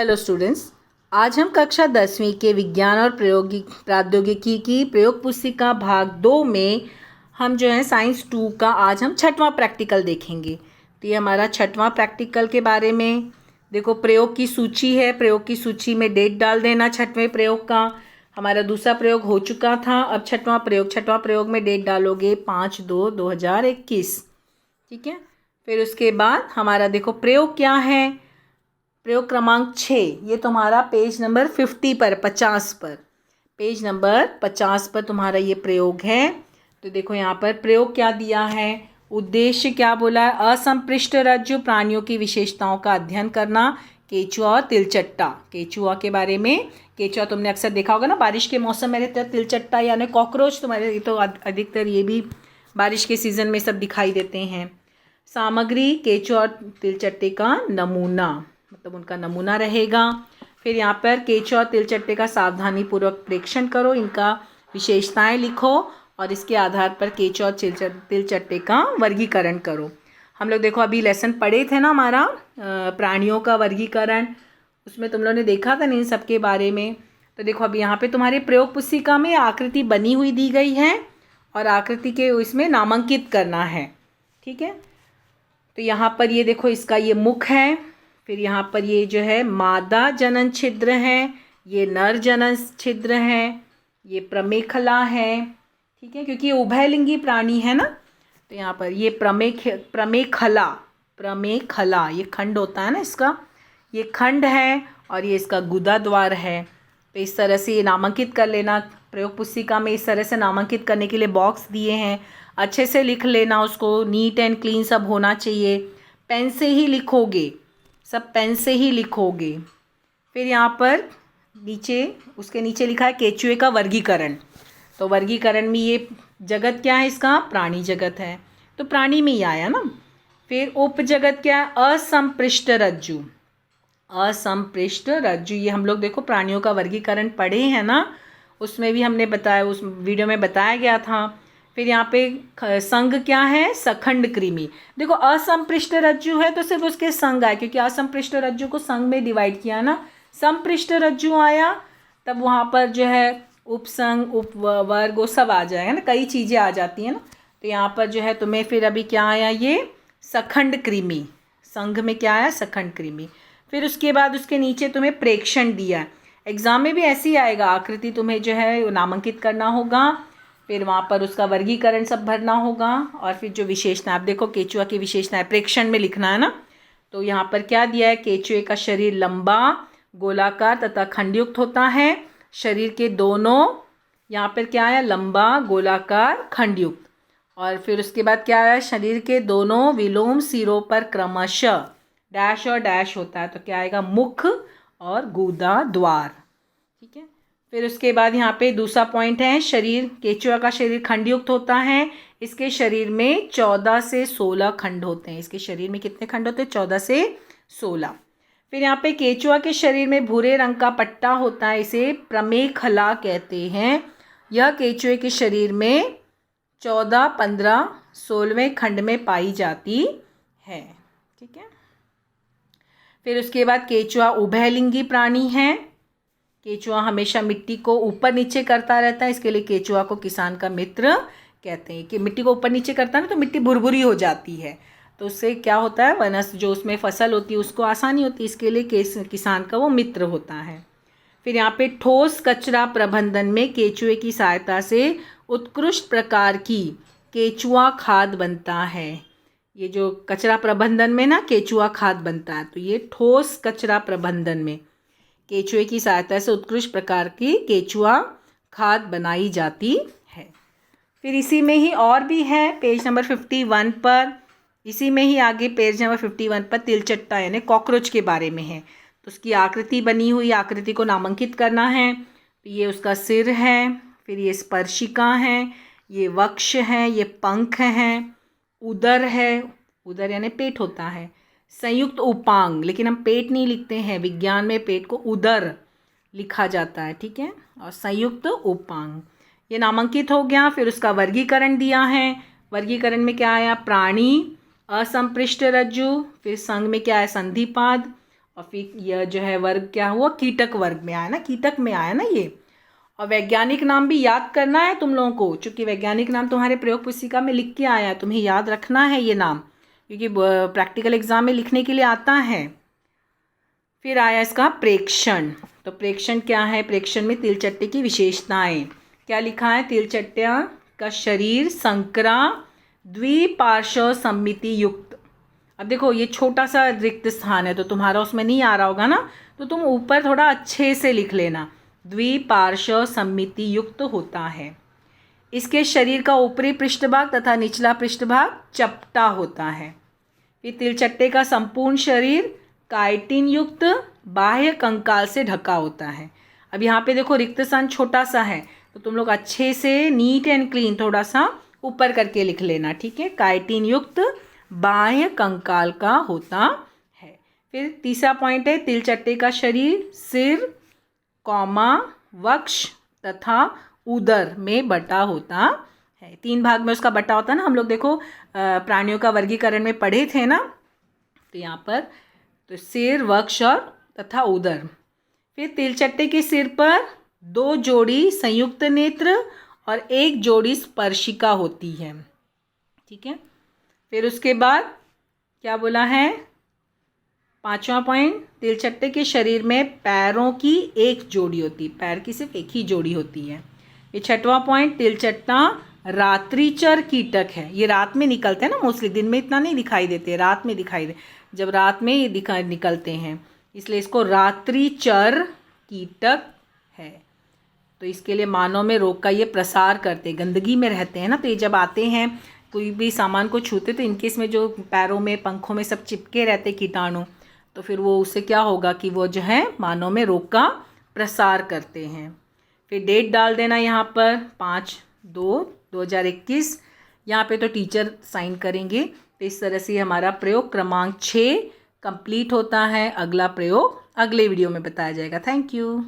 Hello students, आज हम कक्षा 10वीं के विज्ञान और प्रौद्योगिकी की प्रयोग पुस्तिका भाग 2 में हम जो है साइंस 2 का आज हम 6वां प्रैक्टिकल देखेंगे। तो ये हमारा 6वां प्रैक्टिकल के बारे में देखो, प्रयोग की सूची है। प्रयोग की सूची में डेट डाल देना 6वें प्रयोग का। हमारा दूसरा प्रयोग हो चुका था, अब 6वां प्रयोग में डेट डालोगे 5/2/2021। ठीक है। फिर उसके बाद हमारा देखो प्रयोग क्या है, प्रयोग क्रमांक 6। ये तुम्हारा पेज नंबर 50 पर 50 पर पेज नंबर 50 पर तुम्हारा ये प्रयोग है। तो देखो यहाँ पर प्रयोग क्या दिया है, उद्देश्य क्या बोला है, असंपृष्ट रज्जु प्राणियों की विशेषताओं का अध्ययन करना, केचुआ और तिलचट्टा। केचुआ के बारे में, केचुआ तुमने अक्सर देखा होगा ना, बारिश के मौसम में रहता है। तिलचट्टा यानी कॉकरोच, तुम्हारे तो अधिकतर ये भी बारिश के सीज़न में सब दिखाई देते हैं। सामग्री, केचुआ और तिलचट्टे का नमूना, मतलब उनका नमूना रहेगा। फिर यहाँ पर केचुआ और तिलचट्टे का सावधानी पूर्वक प्रेक्षण करो, इनका विशेषताएं लिखो और इसके आधार पर केचुआ और तिलचट्टे का वर्गीकरण करो। हम लोग देखो अभी लेसन पढ़े थे ना हमारा प्राणियों का वर्गीकरण, उसमें तुम लोगों ने देखा था ना इन सब के बारे में। तो देखो अभी यहाँ पे तुम्हारे प्रयोग पुस्तिका में आकृति बनी हुई दी गई है और आकृति के इसमें नामांकित करना है। ठीक है। तो यहाँ पर ये देखो, इसका ये मुख है, फिर यहाँ पर ये जो है मादा जनन छिद्र है, ये नर जनन छिद्र है, ये प्रमेखला है। ठीक है, क्योंकि ये उभयलिंगी प्राणी है ना। तो यहाँ पर ये प्रमेखला ये खंड होता है ना इसका, ये खंड है और ये इसका गुदा द्वार है। तो इस तरह से ये नामांकित कर लेना। प्रयोग पुस्तिका में इस तरह से नामांकित करने के लिए बॉक्स दिए हैं, अच्छे से लिख लेना उसको, नीट एंड क्लीन सब होना चाहिए। पेन से ही लिखोगे, सब पेन से ही लिखोगे। फिर यहाँ पर नीचे, उसके नीचे लिखा है केचुए का वर्गीकरण। तो वर्गीकरण में ये जगत क्या है, इसका प्राणी जगत है, तो प्राणी में ही आया ना। फिर उप जगत क्या है, असंपृष्ट रज्जु। असंपृष्ट रज्जु, ये हम लोग देखो प्राणियों का वर्गीकरण पढ़े हैं ना, उसमें भी हमने बताया, उस वीडियो में बताया गया था। फिर यहाँ पे संघ क्या है, सखंड कृमि। देखो असंपृष्ट रज्जु है तो सिर्फ उसके संघ आए, क्योंकि असंपृष्ट रज्जु को संघ में डिवाइड किया ना। संपृष्ट रज्जु आया तब वहाँ पर जो है उपसंघ, उपवर्ग, वो सब आ जाएगा ना, कई चीज़ें आ जाती हैं ना। तो यहाँ पर जो है तुम्हें फिर अभी क्या आया, ये सखंड कृमि। संघ में क्या आया, सखंड कृमि। फिर उसके बाद उसके नीचे तुम्हें प्रेक्षण दिया। एग्जाम में भी ऐसे ही आएगा, आकृति तुम्हें जो है नामांकित करना होगा, फिर वहाँ पर उसका वर्गीकरण सब भरना होगा, और फिर जो विशेषता, आप देखो केचुआ की विशेषताएं प्रेक्षण में लिखना है ना। तो यहाँ पर क्या दिया है, केचुए का शरीर लंबा, गोलाकार तथा खंडयुक्त होता है। शरीर के दोनों, यहाँ पर क्या है, लंबा, गोलाकार, खंडयुक्त। और फिर उसके बाद क्या है, शरीर के दोनों विलोम सिरों पर क्रमशः डैश और डैश होता है। तो क्या आएगा, मुख और गुदा द्वार। ठीक है। फिर उसके बाद यहाँ पे दूसरा पॉइंट है, शरीर, केचुआ का शरीर खंडयुक्त होता है। इसके शरीर में 14 से 16 खंड होते हैं। इसके शरीर में कितने खंड होते हैं, 14 से 16। फिर यहाँ पे केचुआ के शरीर में भूरे रंग का पट्टा होता है, इसे प्रमेखला कहते हैं। यह केचुए के शरीर में 14, 15, 16वें खंड में पाई जाती है। ठीक है। फिर उसके बाद केचुआ उभयलिंगी प्राणी है। केचुआ हमेशा मिट्टी को ऊपर नीचे करता रहता है, इसके लिए केचुआ को किसान का मित्र कहते हैं। कि मिट्टी को ऊपर नीचे करता है ना तो मिट्टी भुरभुरी हो जाती है, तो उससे क्या होता है, वनस जो उसमें फसल होती है उसको आसानी होती है, इसके लिए किसान का वो मित्र होता है। फिर यहाँ पे ठोस कचरा प्रबंधन में केचुए की सहायता से उत्कृष्ट प्रकार की केचुआ खाद बनता है। ये जो कचरा प्रबंधन में ना केचुआ खाद बनता है, तो ये ठोस कचरा प्रबंधन में केचुए की सहायता से उत्कृष्ट प्रकार की केचुआ खाद बनाई जाती है। फिर इसी में ही और भी है, पेज नंबर 51 पर, इसी में ही आगे पेज नंबर 51 पर तिलचट्टा यानी कॉकरोच के बारे में है। तो उसकी आकृति बनी हुई, आकृति को नामांकित करना है। तो ये उसका सिर है, फिर ये स्पर्शिका है, ये वक्ष है, ये पंख हैं, उदर है, उदर यानी पेट होता है, संयुक्त उपांग, लेकिन हम पेट नहीं लिखते हैं, विज्ञान में पेट को उदर लिखा जाता है। ठीक है। और संयुक्त उपांग ये नामांकित हो गया। फिर उसका वर्गीकरण दिया है। वर्गीकरण में क्या आया, प्राणी, असंपृष्ट रज्जु, फिर संघ में क्या है, संधिपाद, और फिर यह जो है वर्ग क्या हुआ, कीटक वर्ग में आया ना, कीटक में आया ना ये। और वैज्ञानिक नाम भी याद करना है तुम लोगों को, चूँकि वैज्ञानिक नाम तुम्हारे प्रयोग पुस्तिका में लिख के आया है, तुम्हें याद रखना है ये नाम, क्योंकि प्रैक्टिकल एग्जाम में लिखने के लिए आता है। फिर आया इसका प्रेक्षण। तो प्रेक्षण क्या है, प्रेक्षण में तिलचट्टे की विशेषताएं क्या लिखा है, तिलचट्टा का शरीर संकरा द्विपार्श्व सममिति युक्त। अब देखो ये छोटा सा रिक्त स्थान है तो तुम्हारा उसमें नहीं आ रहा होगा ना, तो तुम ऊपर थोड़ा अच्छे से लिख लेना, द्विपार्श्व सममिति युक्त होता है। इसके शरीर का ऊपरी पृष्ठभाग तथा निचला पृष्ठभाग चपटा होता है। फिर तिलचट्टे का संपूर्ण शरीर काइटिन युक्त बाह्य कंकाल से ढका होता है। अब यहाँ पे देखो रिक्त स्थान छोटा सा है, तो तुम लोग अच्छे से नीट एंड क्लीन थोड़ा सा ऊपर करके लिख लेना, ठीक है। काइटिन युक्त बाह्य कंकाल का होता है। फिर तीसरा पॉइंट है, तिलचट्टे का शरीर सिर, वक्ष तथा उदर में बटा होता है। 3 भाग में उसका बटा होता है ना, हम लोग देखो प्राणियों का वर्गीकरण में पढ़े थे ना, तो यहाँ पर तो सिर, वक्ष और तथा उदर। फिर तिलचट्टे के सिर पर 2 जोड़ी संयुक्त नेत्र और 1 जोड़ी स्पर्शिका होती है, ठीक है। फिर उसके बाद क्या बोला है, 5वां पॉइंट, तिलचट्टे के शरीर में पैरों की 1 जोड़ी होती है, पैर की सिर्फ 1 ही जोड़ी होती है। ये 6वां पॉइंट, तिलचट्टा रात्रिचर कीटक है। ये रात में निकलते हैं ना मोस्टली, दिन में इतना नहीं दिखाई देते, रात में दिखाई दे, जब रात में ये निकलते हैं, इसलिए इसको रात्रिचर कीटक है। तो इसके लिए मानव में रोग का ये प्रसार करते, गंदगी में रहते हैं ना, तो ये जब आते हैं कोई भी सामान को छूते तो इनके इसमें जो पैरों में पंखों में सब चिपके रहते कीटाणु, तो फिर वो उससे क्या होगा कि वो जो है मानव में रोग का प्रसार करते हैं। फिर डेट डाल देना यहाँ पर 5/2/2021, यहाँ पे तो टीचर साइन करेंगे। तो इस तरह से हमारा प्रयोग क्रमांक 6 कंप्लीट होता है। अगला प्रयोग अगले वीडियो में बताया जाएगा। Thank you.